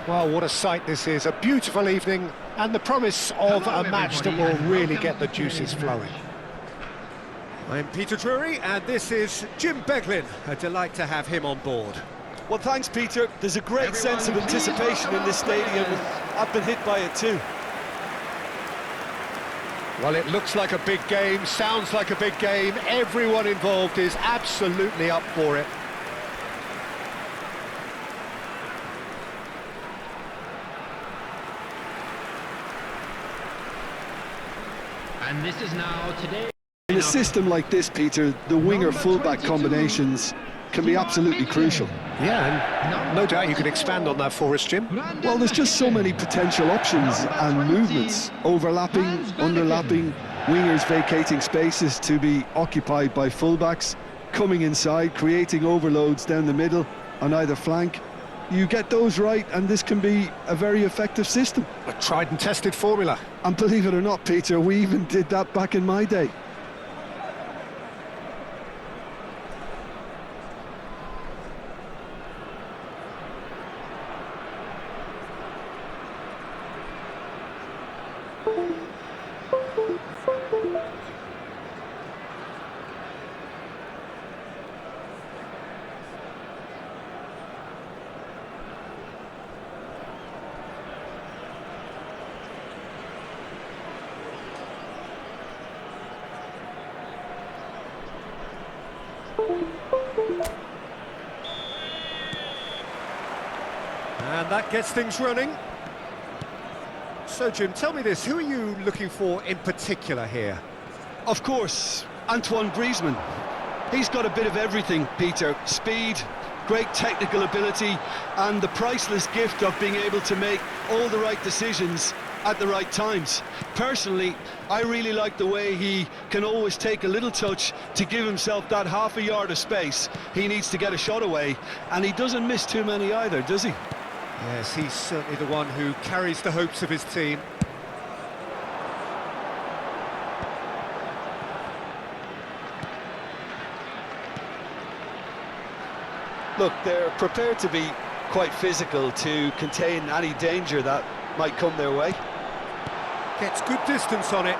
Well, what a sight this is, a beautiful evening, and the promise of a match that will really get the juices flowing. I'm Peter Drury, and this is Jim Beglin. A delight to have him on board. Well, thanks, Peter. There's a great sense of anticipation in this stadium, and I've been hit by it too. Well, it looks like a big game, sounds like a big game. Everyone involved is absolutely up for it. And this is now today. In a system like this, Peter, the winger-fullback combinations can be absolutely crucial. Yeah, and no doubt you can expand on that for us, Jim. Well, there's just so many potential options and movements, overlapping, underlapping, wingers vacating spaces to be occupied by fullbacks, coming inside, creating overloads down the middle on either flank. You get those right, and this can be a very effective system. A tried and tested formula. And believe it or not, Peter, we even did that back in my day. And that gets things running. So, Jim, tell me this, who are you looking for in particular here? Of course, Antoine Griezmann. He's got a bit of everything, Peter. Speed, great technical ability, and the priceless gift of being able to make all the right decisions at the right times. Personally, I really like the way he can always take a little touch to give himself that half a yard of space he needs to get a shot away, and he doesn't miss too many either, does he? Yes, he's certainly the one who carries the hopes of his team. Look, they're prepared to be quite physical to contain any danger that might come their way. Gets good distance on it.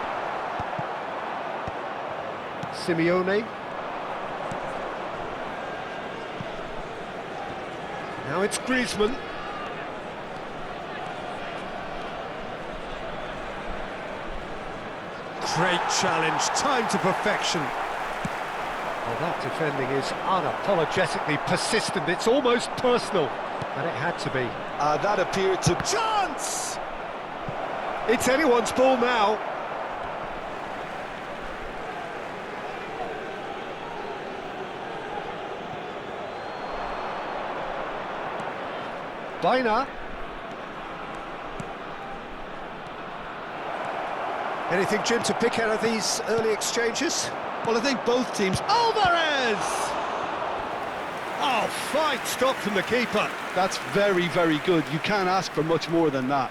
Simeone. Now it's Griezmann. Great challenge, time to perfection. Well, that defending is unapologetically persistent. It's almost personal, and it had to be. That appeared to... Chance! It's anyone's ball now. Baina. Anything, Jim, to pick out of these early exchanges? Well, I think both teams... Alvarez! Oh, fine stop from the keeper. That's very, very good. You can't ask for much more than that.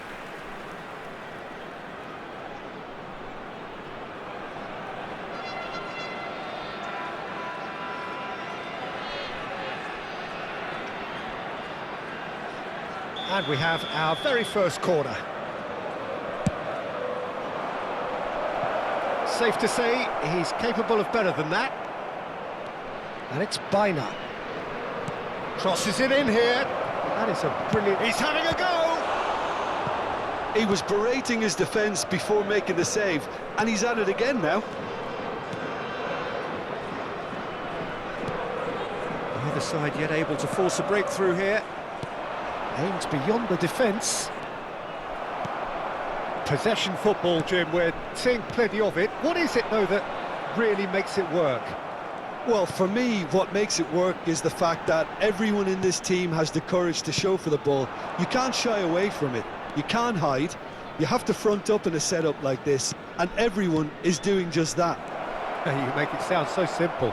And we have our very first corner. Safe to say, he's capable of better than that. And it's Baina. Crosses it in here. That is a brilliant... He's having a go! He was berating his defence before making the save, and he's at it again now. Neither side yet able to force a breakthrough here. Aims beyond the defence. Possession football, Jim, we're seeing plenty of it. What is it, though, that really makes it work? Well, for me, what makes it work is the fact that everyone in this team has the courage to show for the ball. You can't shy away from it. You can't hide. You have to front up in a setup like this, and everyone is doing just that. You make it sound so simple.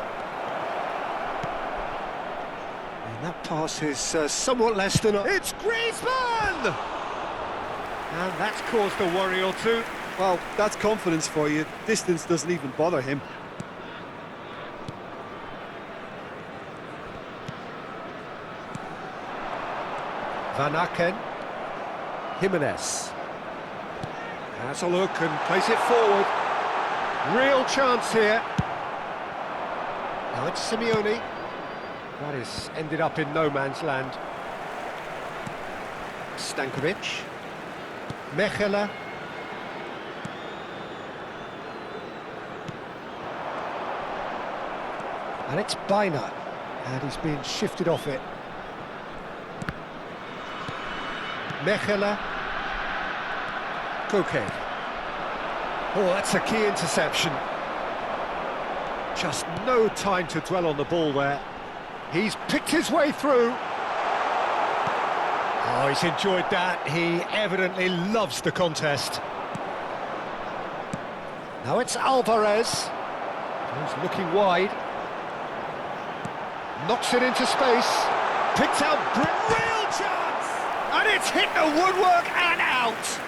And that pass is somewhat less than a... It's Griezmann! And that's caused a worry or two. Well, that's confidence for you. Distance doesn't even bother him. Van Aken. Jimenez. Has a look and plays it forward. Real chance here. Now it's Simeone. That is ended up in no man's land. Stankovic. Mechelen. And it's Biner. And he's being shifted off it. Mechelen. Koke. Oh, that's a key interception. Just no time to dwell on the ball there. He's picked his way through. Oh, he's enjoyed that. He evidently loves the contest. Now it's Alvarez. He's looking wide. Knocks it into space. Picked out real chance! And it's hit the woodwork and out!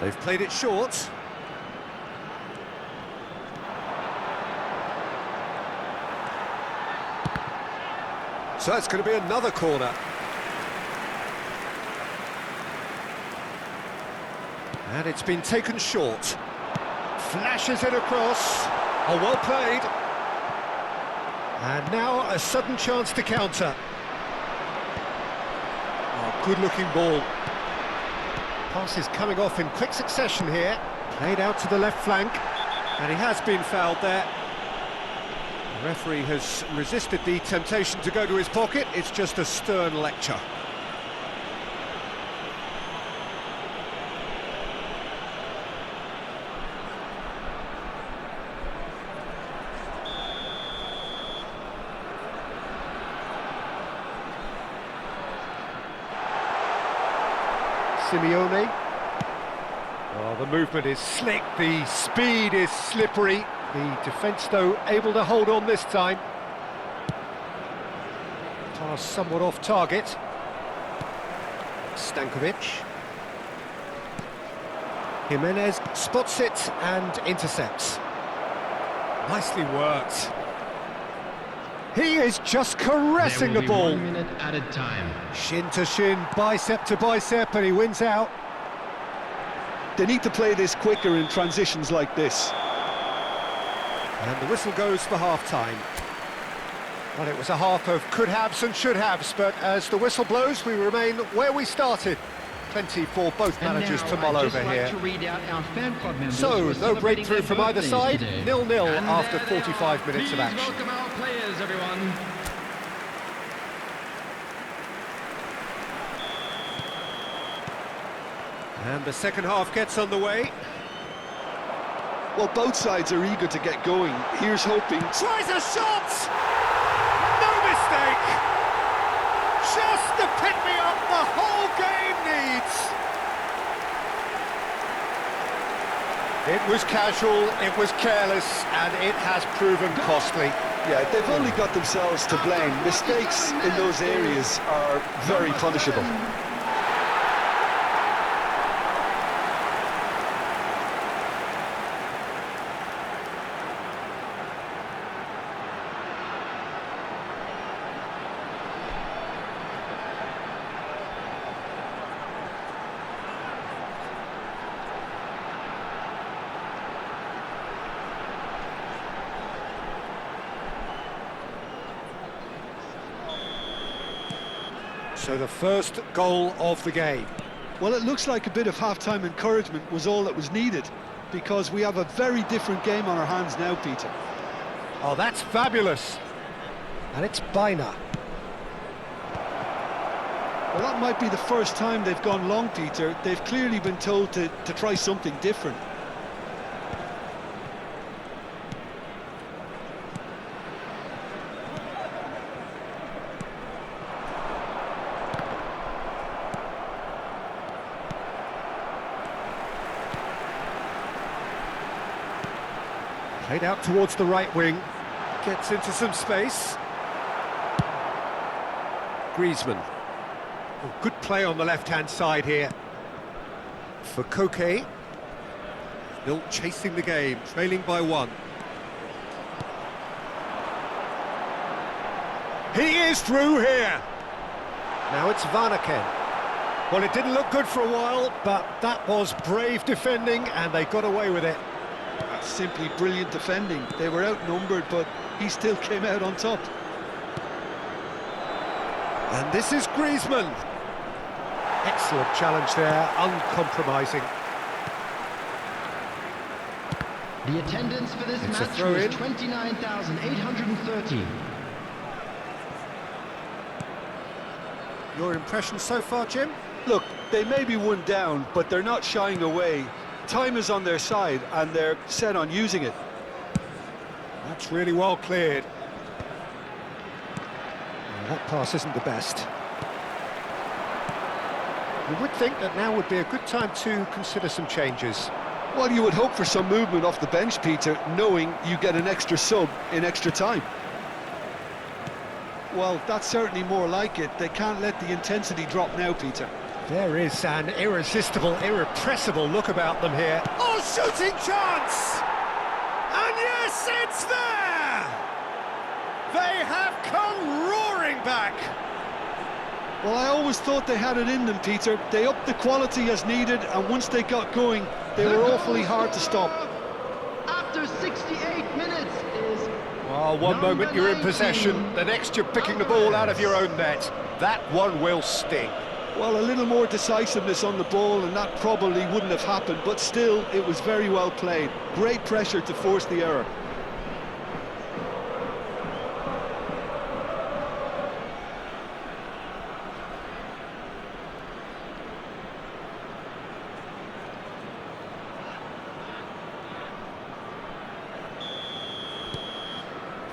They've played it short. So it's going to be another corner. And it's been taken short. Flashes it across. Oh, well played. And now a sudden chance to counter. Oh, good-looking ball. Pass is coming off in quick succession here. Played out to the left flank. And he has been fouled there. The referee has resisted the temptation to go to his pocket. It's just a stern lecture. Simeone. Oh, the movement is slick, the speed is slippery. The defence, though, able to hold on this time. Pass somewhat off target. Stankovic. Jimenez spots it and intercepts. Nicely worked. He is just caressing the ball. 1 minute at a time. Shin to shin, bicep to bicep, and he wins out. They need to play this quicker in transitions like this. And the whistle goes for half-time. Well, it was a half of could-haves and should-haves, but as the whistle blows, we remain where we started. Plenty for both managers to mull over here. So, no breakthrough from either side, 0-0 after 45 minutes of action. Welcome our players, everyone. And the second half gets underway. Well, both sides are eager to get going. Here's hoping. Tries a shot! No mistake! Just the pick-me-up the whole game needs! It was casual, it was careless, and it has proven costly. Yeah, they've only got themselves to blame. Mistakes in those areas are very punishable. So the first goal of the game. Well, it looks like a bit of half-time encouragement was all that was needed, because we have a very different game on our hands now, Peter. Oh, that's fabulous. And it's Biner. Well, that might be the first time they've gone long, Peter. They've clearly been told to try something different. Played out towards the right wing. Gets into some space. Griezmann. Oh, good play on the left-hand side here. For Koke. Still chasing the game, trailing by 1. He is through here. Now it's Varnaken. Well, it didn't look good for a while, but that was brave defending, and they got away with it. That's simply brilliant defending. They were outnumbered, but he still came out on top. And this is Griezmann. Excellent challenge there, uncompromising. The attendance for this It's a match throw-in. was 29,830. Your impression so far, Jim? Look, they may be one down, but they're not shying away. Time is on their side, and they're set on using it. That's really well cleared. That pass isn't the best. You would think that now would be a good time to consider some changes. Well, you would hope for some movement off the bench, Peter, knowing you get an extra sub in extra time. Well, that's certainly more like it. They can't let the intensity drop now, Peter. There is an irresistible, irrepressible look about them here. Oh, shooting chance! And yes, it's there! They have come roaring back! Well, I always thought they had it in them, Peter. They upped the quality as needed, and once they got going, they were awfully hard to stop. After 68 minutes is... Well, one moment you're in possession, the next you're picking the ball out of your own net. That one will sting. Well, a little more decisiveness on the ball, and that probably wouldn't have happened, but still, it was very well played. Great pressure to force the error.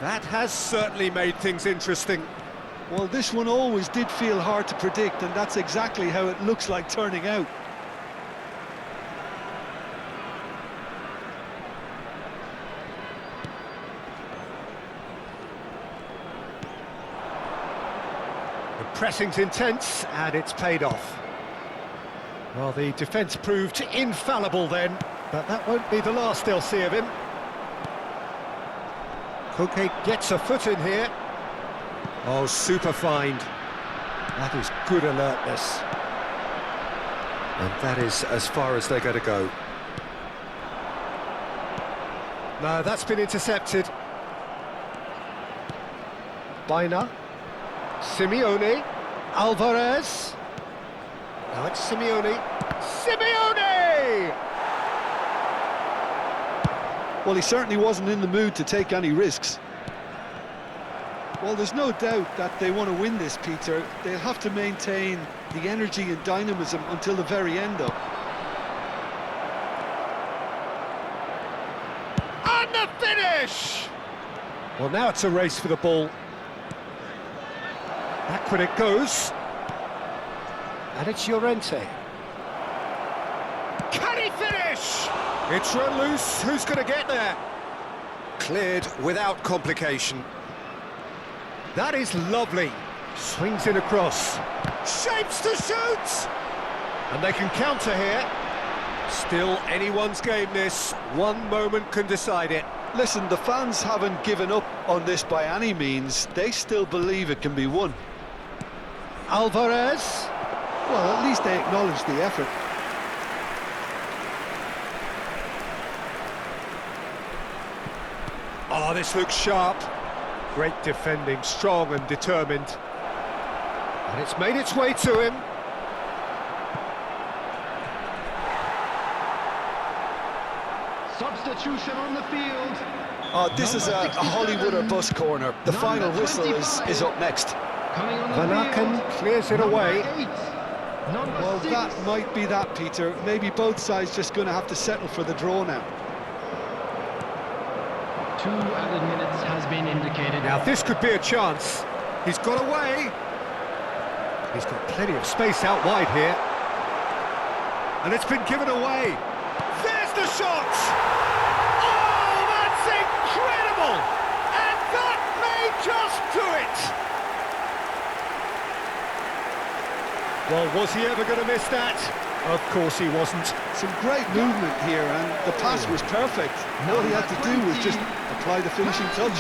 That has certainly made things interesting. Well, this one always did feel hard to predict, and that's exactly how it looks like turning out. The pressing's intense, and it's paid off. Well, the defence proved infallible then, but that won't be the last they'll see of him. Koke gets a foot in here. Oh, super find. That is good alertness. And that is as far as they're going to go. No, that's been intercepted. Baina. Simeone. Alvarez. Now it's Simeone. Simeone! Well, he certainly wasn't in the mood to take any risks. Well, there's no doubt that they want to win this, Peter. They'll have to maintain the energy and dynamism until the very end, though. And the finish! Well, now it's a race for the ball. Backward it goes. And it's Llorente. Can he finish? It's run loose. Who's going to get there? Cleared without complication. That is lovely. Swings in across. Shapes to shoot! And they can counter here. Still anyone's game this. One moment can decide it. Listen, the fans haven't given up on this by any means. They still believe it can be won. Alvarez. Well, at least they acknowledge the effort. Oh, this looks sharp. Great defending, strong and determined. And it's made its way to him. Substitution on the field. Oh, this is a Hollywood or bus corner. The final whistle is up next. Coming on the Vanaken field. clears it away. Well, that might be that, Peter. Maybe both sides just going to have to settle for the draw now. 2 added minutes has been indicated. Now this could be a chance. He's got away. He's got plenty of space out wide here. And it's been given away. There's the shot! Oh, that's incredible! And that may just do it! Well, was he ever going to miss that? Of course he wasn't. Some great movement here, and the pass was perfect. All he had to do was just apply the finishing touch.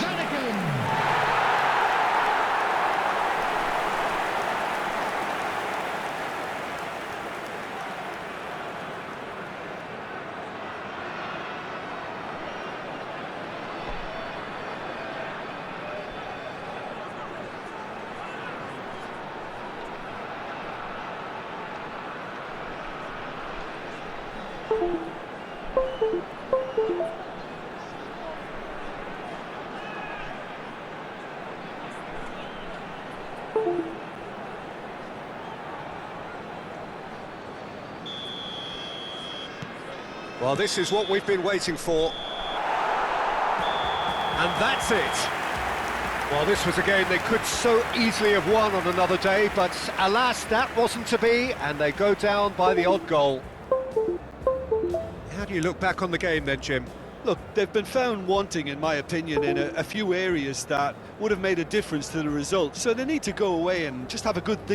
Well, this is what we've been waiting for. And that's it. Well, this was a game they could so easily have won on another day, but alas, that wasn't to be, and they go down by the odd goal. How do you look back on the game then, Jim? Look, they've been found wanting, in my opinion, in a few areas that would have made a difference to the result. So they need to go away and just have a good think.